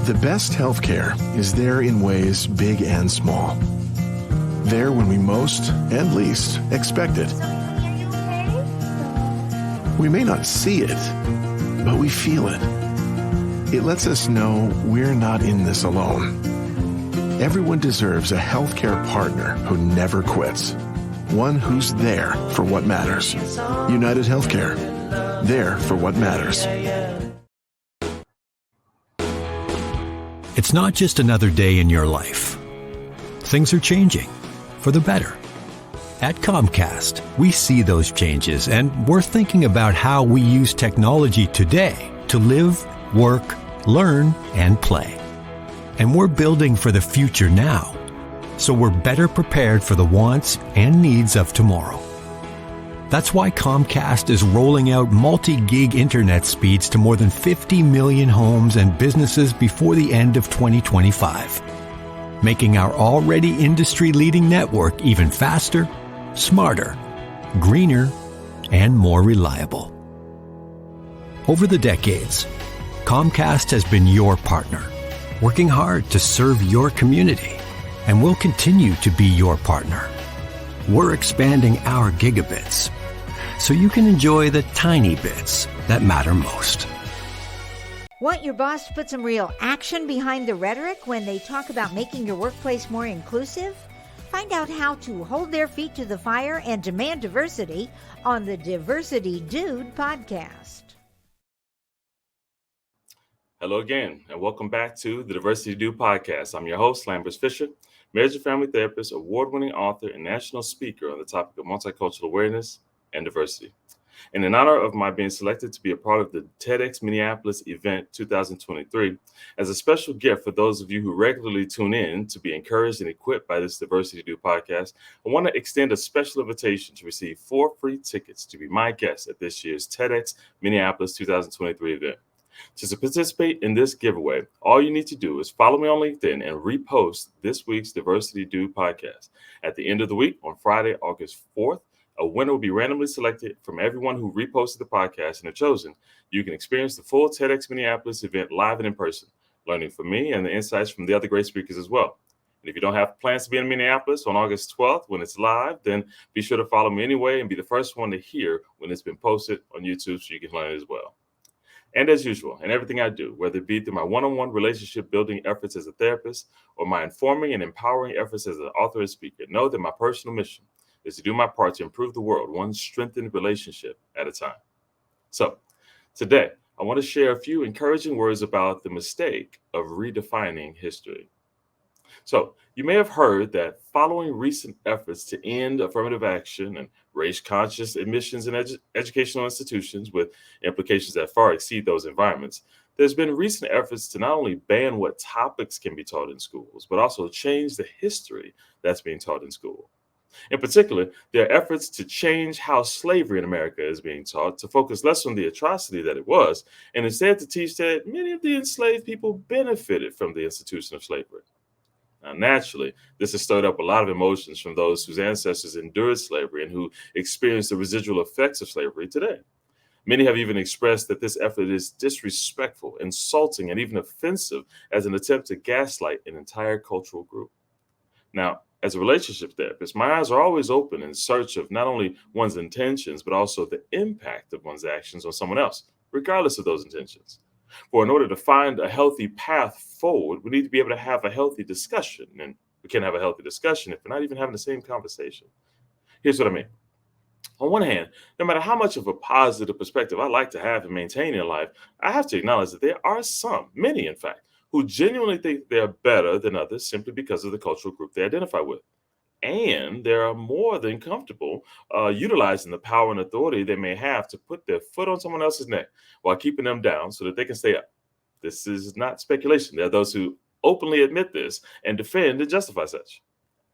The best healthcare is there in ways big and small. There when we most and least expect it. We may not see it, but we feel it. It lets us know we're not in this alone. Everyone deserves a healthcare partner who never quits. One who's there for what matters. United Healthcare. There for what matters. It's not just another day in your life. Things are changing for the better. At Comcast, we see those changes, and we're thinking about how we use technology today to live, work, learn, and play. And we're building for the future now, so we're better prepared for the wants and needs of tomorrow. That's why Comcast is rolling out multi-gig internet speeds to more than 50 million homes and businesses before the end of 2025, making our already industry-leading network even faster, smarter, greener, and more reliable. Over the decades, Comcast has been your partner, working hard to serve your community, and will continue to be your partner. We're expanding our gigabits so you can enjoy the tiny bits that matter most. Want your boss to put some real action behind the rhetoric when they talk about making your workplace more inclusive? Find out how to hold their feet to the fire and demand diversity on the Diversity Dude podcast. Hello again, and welcome back to the Diversity Dude podcast. I'm your host, Lambert Fisher, marriage and family therapist, award-winning author, and national speaker on the topic of multicultural awareness and diversity. And in honor of my being selected to be a part of the TEDx Minneapolis event 2023, as a special gift for those of you who regularly tune in to be encouraged and equipped by this Diversity Do podcast, I want to extend a special invitation to receive 4 free tickets to be my guest at this year's TEDx Minneapolis 2023 event. To participate in this giveaway, all you need to do is follow me on LinkedIn and repost this week's Diversity Do podcast. At the end of the week, on Friday, August 4th, a winner will be randomly selected from everyone who reposted the podcast, and if chosen, you can experience the full TEDx Minneapolis event live and in person, learning from me and the insights from the other great speakers as well. And if you don't have plans to be in Minneapolis on August 12th when it's live, then be sure to follow me anyway and be the first one to hear when it's been posted on YouTube so you can learn it as well. And as usual, in everything I do, whether it be through my one-on-one relationship building efforts as a therapist or my informing and empowering efforts as an author and speaker, know that my personal mission is to do my part to improve the world, one strengthened relationship at a time. So today, I want to share a few encouraging words about the mistake of redefining history. So you may have heard that following recent efforts to end affirmative action and race-conscious admissions in educational institutions with implications that far exceed those environments, there's been recent efforts to not only ban what topics can be taught in schools, but also change the history that's being taught in school. In particular, there are efforts to change how slavery in America is being taught, to focus less on the atrocity that it was, and instead to teach that many of the enslaved people benefited from the institution of slavery. Now, naturally, this has stirred up a lot of emotions from those whose ancestors endured slavery and who experience the residual effects of slavery today. Many have even expressed that this effort is disrespectful, insulting, and even offensive as an attempt to gaslight an entire cultural group. Now, as a relationship therapist, my eyes are always open in search of not only one's intentions, but also the impact of one's actions on someone else, regardless of those intentions. For in order to find a healthy path forward, we need to be able to have a healthy discussion. And we can't have a healthy discussion if we're not even having the same conversation. Here's what I mean. On one hand, no matter how much of a positive perspective I like to have and maintain in life, I have to acknowledge that there are some, many in fact, who genuinely think they're better than others simply because of the cultural group they identify with. And they are more than comfortable utilizing the power and authority they may have to put their foot on someone else's neck while keeping them down so that they can stay up. This is not speculation. There are those who openly admit this and defend and justify such.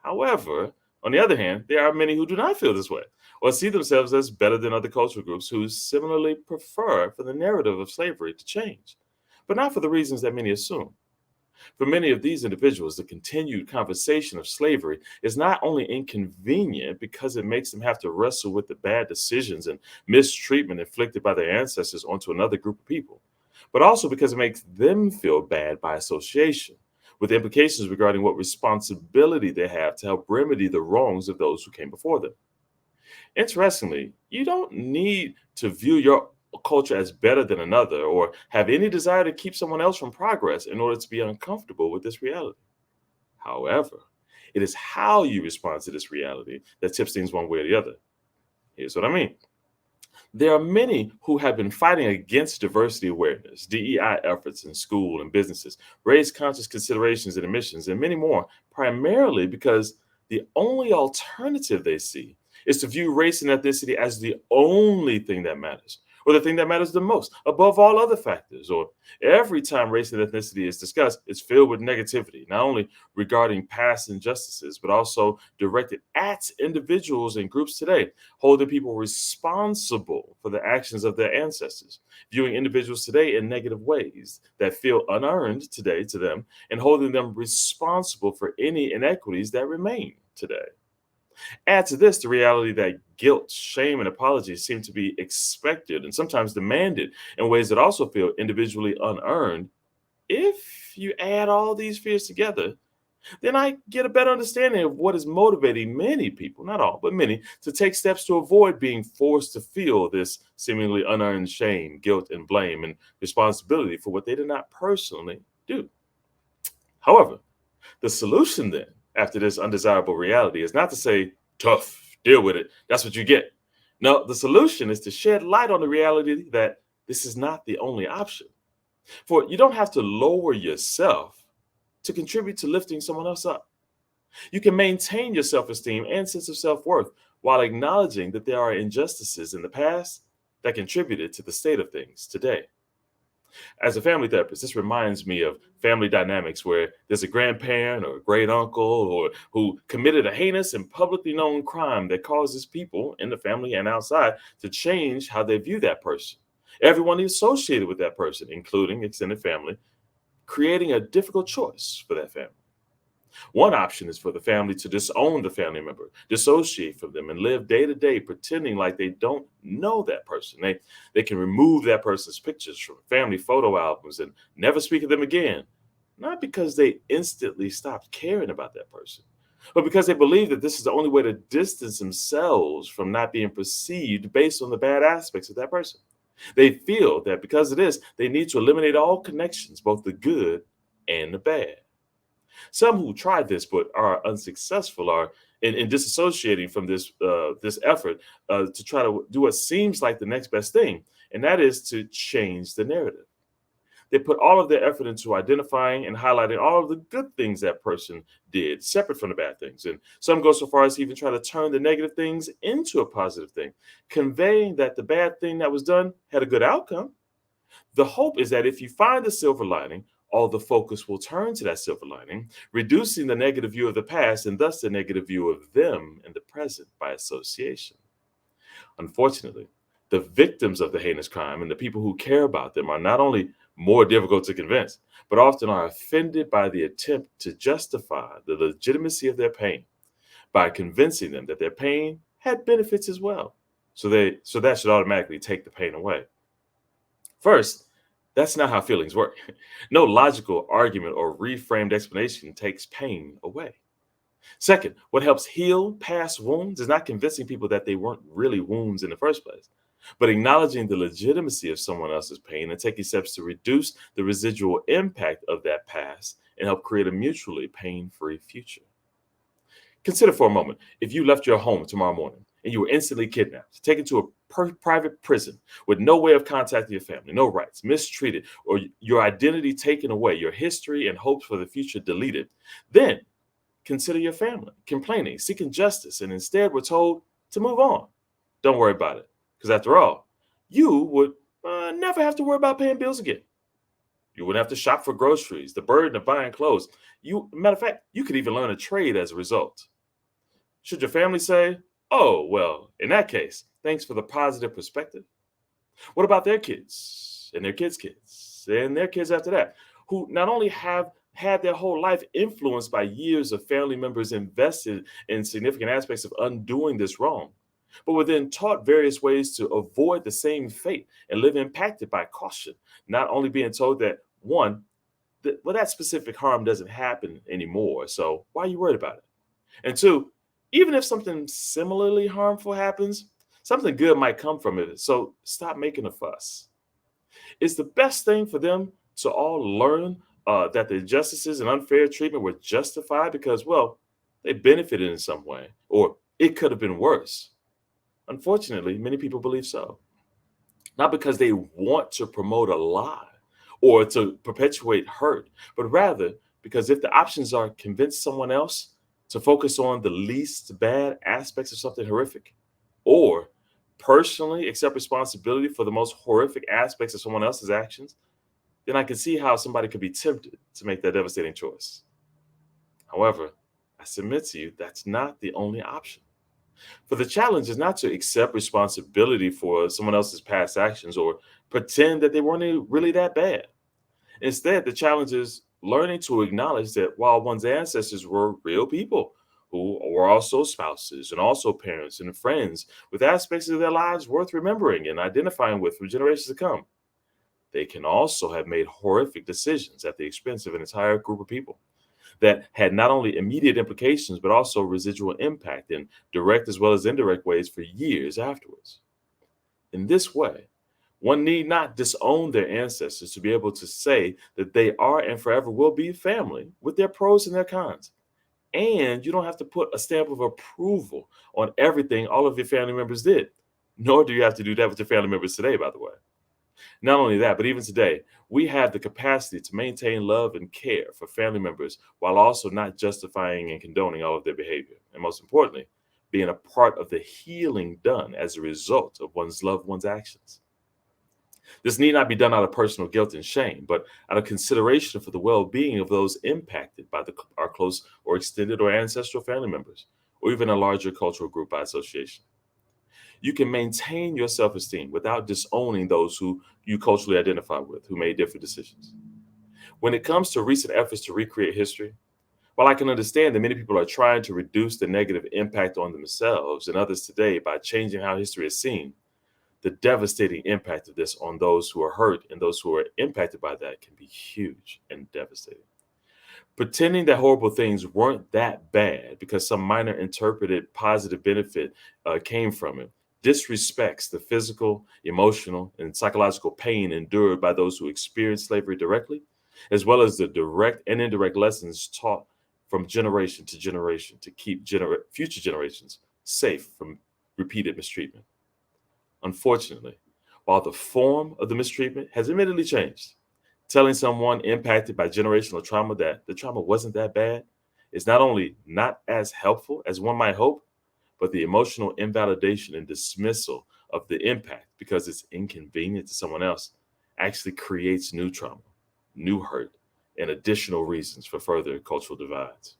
However, on the other hand, there are many who do not feel this way or see themselves as better than other cultural groups who similarly prefer for the narrative of slavery to change, but not for the reasons that many assume. For many of these individuals, the continued conversation of slavery is not only inconvenient because it makes them have to wrestle with the bad decisions and mistreatment inflicted by their ancestors onto another group of people, but also because it makes them feel bad by association, with implications regarding what responsibility they have to help remedy the wrongs of those who came before them. Interestingly, you don't need to view your culture as better than another or have any desire to keep someone else from progress in order to be uncomfortable with this reality. However, it is how you respond to this reality that tips things one way or the other. Here's what I mean. There are many who have been fighting against diversity awareness, DEI efforts in school and businesses, race conscious considerations and admissions, and many more, primarily because the only alternative they see is to view race and ethnicity as the only thing that matters, or the thing that matters the most, above all other factors. Or every time race and ethnicity is discussed, it's filled with negativity, not only regarding past injustices, but also directed at individuals and groups today, holding people responsible for the actions of their ancestors, viewing individuals today in negative ways that feel unearned today to them, and holding them responsible for any inequities that remain today. Add to this the reality that guilt, shame, and apologies seem to be expected and sometimes demanded in ways that also feel individually unearned. If you add all these fears together, then I get a better understanding of what is motivating many people, not all, but many, to take steps to avoid being forced to feel this seemingly unearned shame, guilt, and blame and responsibility for what they did not personally do. However, the solution then, after this undesirable reality, is not to say, tough, deal with it, that's what you get. No, the solution is to shed light on the reality that this is not the only option. For you don't have to lower yourself to contribute to lifting someone else up. You can maintain your self-esteem and sense of self-worth while acknowledging that there are injustices in the past that contributed to the state of things today. As a family therapist, this reminds me of family dynamics where there's a grandparent or a great uncle or who committed a heinous and publicly known crime that causes people in the family and outside to change how they view that person. Everyone associated with that person, including extended family, creating a difficult choice for that family. One option is for the family to disown the family member, dissociate from them, and live day to day pretending like they don't know that person. They can remove that person's pictures from family photo albums and never speak of them again, not because they instantly stopped caring about that person, but because they believe that this is the only way to distance themselves from not being perceived based on the bad aspects of that person. They feel that because of this, they need to eliminate all connections, both the good and the bad. Some who tried this but are unsuccessful are in disassociating from this effort to try to do what seems like the next best thing, and that is to change the narrative. They put all of their effort into identifying and highlighting all of the good things that person did, separate from the bad things. And some go so far as to even try to turn the negative things into a positive thing, conveying that the bad thing that was done had a good outcome. The hope is that if you find the silver lining, all the focus will turn to that silver lining, reducing the negative view of the past and thus the negative view of them in the present by association. Unfortunately, the victims of the heinous crime and the people who care about them are not only more difficult to convince, but often are offended by the attempt to justify the legitimacy of their pain by convincing them that their pain had benefits as well. So that should automatically take the pain away. First, that's not how feelings work. No logical argument or reframed explanation takes pain away. Second, what helps heal past wounds is not convincing people that they weren't really wounds in the first place, but acknowledging the legitimacy of someone else's pain and taking steps to reduce the residual impact of that past and help create a mutually pain-free future. Consider for a moment if you left your home tomorrow morning and you were instantly kidnapped, taken to a private prison with no way of contacting your family, no rights, mistreated, or your identity taken away, your history and hopes for the future deleted. Then consider your family complaining, seeking justice, and instead were told to move on. Don't worry about it, because after all, you would never have to worry about paying bills again. You wouldn't have to shop for groceries, the burden of buying clothes. Matter of fact, you could even learn a trade as a result. Should your family say, oh, well, in that case, thanks for the positive perspective? What about their kids and their kids' kids and their kids after that, who not only have had their whole life influenced by years of family members invested in significant aspects of undoing this wrong, but were then taught various ways to avoid the same fate and live impacted by caution, not only being told that, one, that specific harm doesn't happen anymore, so why are you worried about it? And two, even if something similarly harmful happens, something good might come from it, so stop making a fuss. It's the best thing for them to all learn that the injustices and unfair treatment were justified because, well, they benefited in some way, or it could have been worse. Unfortunately, many people believe so. Not because they want to promote a lie or to perpetuate hurt, but rather because if the options are convince someone else to focus on the least bad aspects of something horrific, or personally accept responsibility for the most horrific aspects of someone else's actions, then I can see how somebody could be tempted to make that devastating choice. However, I submit to you that's not the only option. For the challenge is not to accept responsibility for someone else's past actions or pretend that they weren't really that bad. Instead, the challenge is learning to acknowledge that while one's ancestors were real people who were also spouses and also parents and friends with aspects of their lives worth remembering and identifying with for generations to come, they can also have made horrific decisions at the expense of an entire group of people that had not only immediate implications, but also residual impact in direct as well as indirect ways for years afterwards. In this way, one need not disown their ancestors to be able to say that they are and forever will be family with their pros and their cons. And you don't have to put a stamp of approval on everything all of your family members did, nor do you have to do that with your family members today, by the way. Not only that, but even today, we have the capacity to maintain love and care for family members while also not justifying and condoning all of their behavior. And most importantly, being a part of the healing done as a result of one's loved one's actions. This need not be done out of personal guilt and shame, but out of consideration for the well-being of those impacted by our close or extended or ancestral family members, or even a larger cultural group by association. You can maintain your self-esteem without disowning those who you culturally identify with, who made different decisions. When it comes to recent efforts to recreate history, while I can understand that many people are trying to reduce the negative impact on themselves and others today by changing how history is seen, the devastating impact of this on those who are hurt and those who are impacted by that can be huge and devastating. Pretending that horrible things weren't that bad because some minor interpreted positive benefit came from it disrespects the physical, emotional, and psychological pain endured by those who experienced slavery directly, as well as the direct and indirect lessons taught from generation to generation to keep future generations safe from repeated mistreatment. Unfortunately, while the form of the mistreatment has admittedly changed, telling someone impacted by generational trauma that the trauma wasn't that bad is not only not as helpful as one might hope, but the emotional invalidation and dismissal of the impact because it's inconvenient to someone else actually creates new trauma, new hurt, and additional reasons for further cultural divides.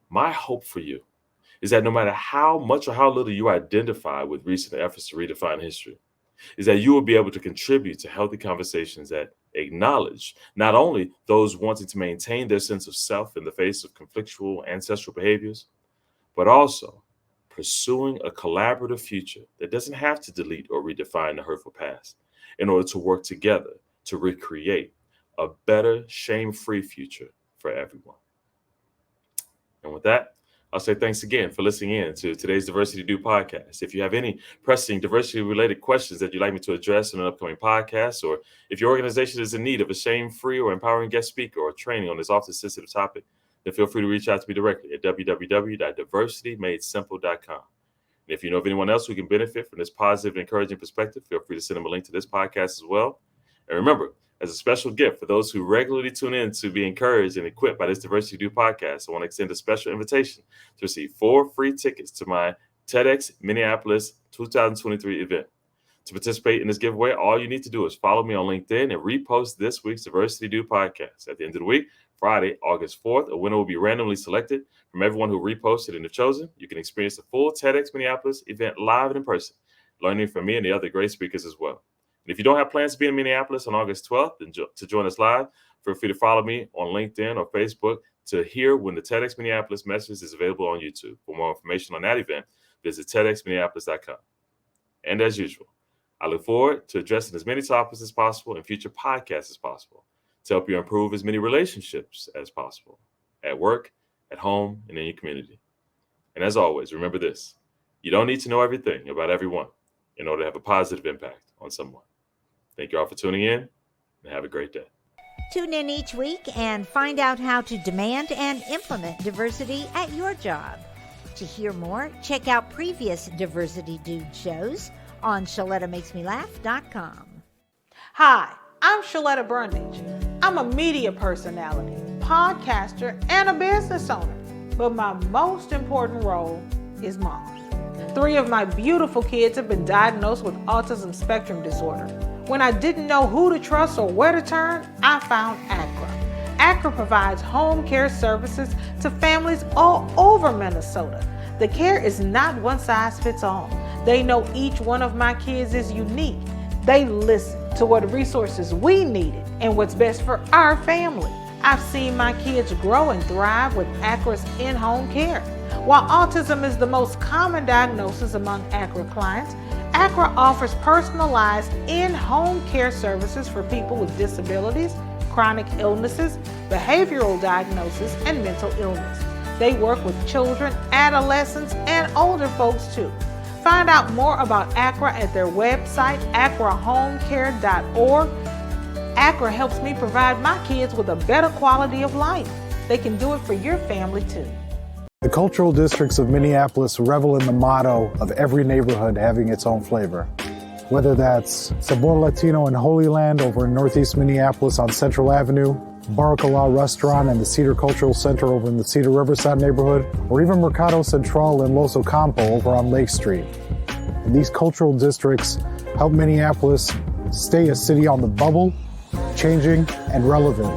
My hope for you is that no matter how much or how little you identify with recent efforts to redefine history, is that you will be able to contribute to healthy conversations that acknowledge not only those wanting to maintain their sense of self in the face of conflictual ancestral behaviors, but also pursuing a collaborative future that doesn't have to delete or redefine the hurtful past in order to work together to recreate a better, shame-free future for everyone. And with that, I'll say thanks again for listening in to today's Diversity Do podcast. If you have any pressing diversity-related questions that you'd like me to address in an upcoming podcast, or if your organization is in need of a shame-free or empowering guest speaker or training on this often sensitive topic, then feel free to reach out to me directly at www.diversitymadesimple.com. And if you know of anyone else who can benefit from this positive, encouraging perspective, feel free to send them a link to this podcast as well. And remember, as a special gift for those who regularly tune in to be encouraged and equipped by this Diversity Do podcast, I want to extend a special invitation to receive 4 free tickets to my TEDx Minneapolis 2023 event. To participate in this giveaway, all you need to do is follow me on LinkedIn and repost this week's Diversity Do podcast. At the end of the week, Friday, August 4th, a winner will be randomly selected from everyone who reposted and if chosen. You can experience the full TEDx Minneapolis event live and in person, learning from me and the other great speakers as well. And if you don't have plans to be in Minneapolis on August 12th and to join us live, feel free to follow me on LinkedIn or Facebook to hear when the TEDx Minneapolis message is available on YouTube. For more information on that event, visit TEDxMinneapolis.com. And as usual, I look forward to addressing as many topics as possible in future podcasts as possible to help you improve as many relationships as possible at work, at home, and in your community. And as always, remember this: you don't need to know everything about everyone in order to have a positive impact on someone. Thank you all for tuning in, and have a great day. Tune in each week and find out how to demand and implement diversity at your job. To hear more, check out previous Diversity Dude shows on ShalettaMakesMeLaugh.com. Hi, I'm Shaletta Brundage. I'm a media personality, podcaster, and a business owner. But my most important role is mom. 3 of my beautiful kids have been diagnosed with autism spectrum disorder. When I didn't know who to trust or where to turn, I found ACRA. ACRA provides home care services to families all over Minnesota. The care is not one size fits all. They know each one of my kids is unique. They listen to what resources we needed and what's best for our family. I've seen my kids grow and thrive with ACRA's in-home care. While autism is the most common diagnosis among ACRA clients, ACRA offers personalized in-home care services for people with disabilities, chronic illnesses, behavioral diagnosis, and mental illness. They work with children, adolescents, and older folks too. Find out more about ACRA at their website, acrahomecare.org. ACRA helps me provide my kids with a better quality of life. They can do it for your family too. The cultural districts of Minneapolis revel in the motto of every neighborhood having its own flavor. Whether that's Sabor Latino in Holy Land over in Northeast Minneapolis on Central Avenue, Baracala Restaurant and the Cedar Cultural Center over in the Cedar Riverside neighborhood, or even Mercado Central in Los Ocampo over on Lake Street. And these cultural districts help Minneapolis stay a city on the bubble, changing and relevant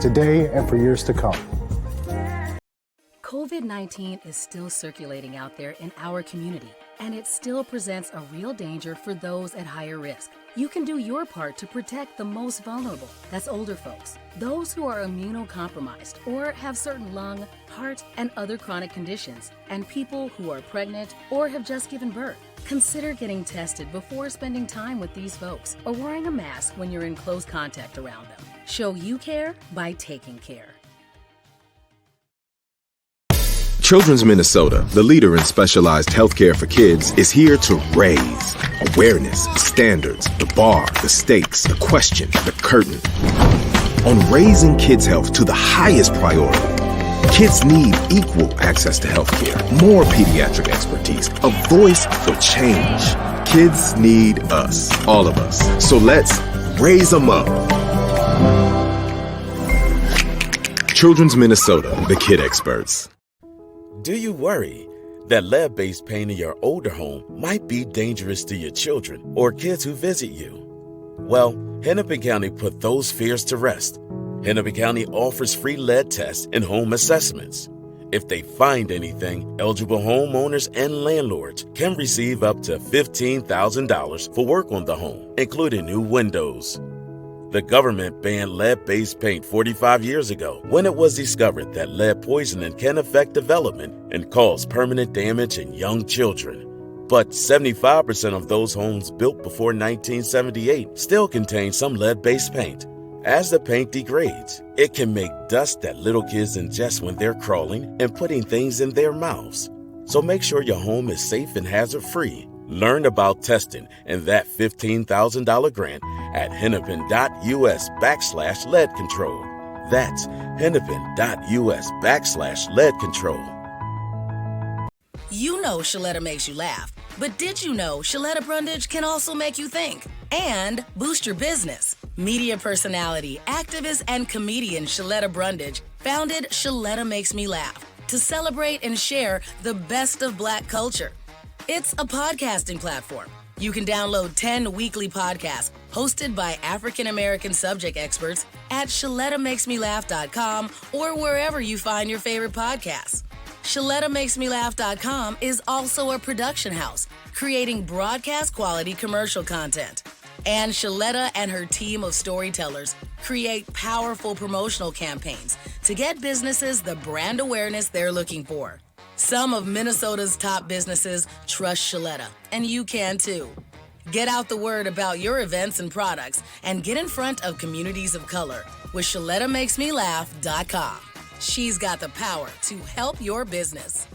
today and for years to come. COVID-19 is still circulating out there in our community, and it still presents a real danger for those at higher risk. You can do your part to protect the most vulnerable. That's older folks, those who are immunocompromised or have certain lung, heart, and other chronic conditions, and people who are pregnant or have just given birth. Consider getting tested before spending time with these folks or wearing a mask when you're in close contact around them. Show you care by taking care. Children's Minnesota, the leader in specialized healthcare for kids, is here to raise awareness, standards, the bar, the stakes, the question, the curtain. On raising kids' health to the highest priority, kids need equal access to healthcare, more pediatric expertise, a voice for change. Kids need us, all of us. So let's raise them up. Children's Minnesota, the kid experts. Do you worry that lead-based paint in your older home might be dangerous to your children or kids who visit you? Well, Hennepin County put those fears to rest. Hennepin County offers free lead tests and home assessments. If they find anything, eligible homeowners and landlords can receive up to $15,000 for work on the home, including new windows. The government banned lead-based paint 45 years ago when it was discovered that lead poisoning can affect development and cause permanent damage in young children. But 75% of those homes built before 1978 still contain some lead-based paint. As the paint degrades, it can make dust that little kids ingest when they're crawling and putting things in their mouths. So make sure your home is safe and hazard-free. Learn about testing and that $15,000 grant at hennepin.us/lead control. That's hennepin.us/lead control. You know Shaletta makes you laugh, but did you know Shaletta Brundage can also make you think and boost your business? Media personality, activist, and comedian Shaletta Brundage founded Shaletta Makes Me Laugh to celebrate and share the best of Black culture. It's a podcasting platform. You can download 10 weekly podcasts hosted by African-American subject experts at ShalettaMakesMeLaugh.com or wherever you find your favorite podcasts. ShalettaMakesMeLaugh.com is also a production house, creating broadcast-quality commercial content. And Shaletta and her team of storytellers create powerful promotional campaigns to get businesses the brand awareness they're looking for. Some of Minnesota's top businesses trust Shaletta, and you can too. Get out the word about your events and products and get in front of communities of color with ShalettaMakesMeLaugh.com. She's got the power to help your business.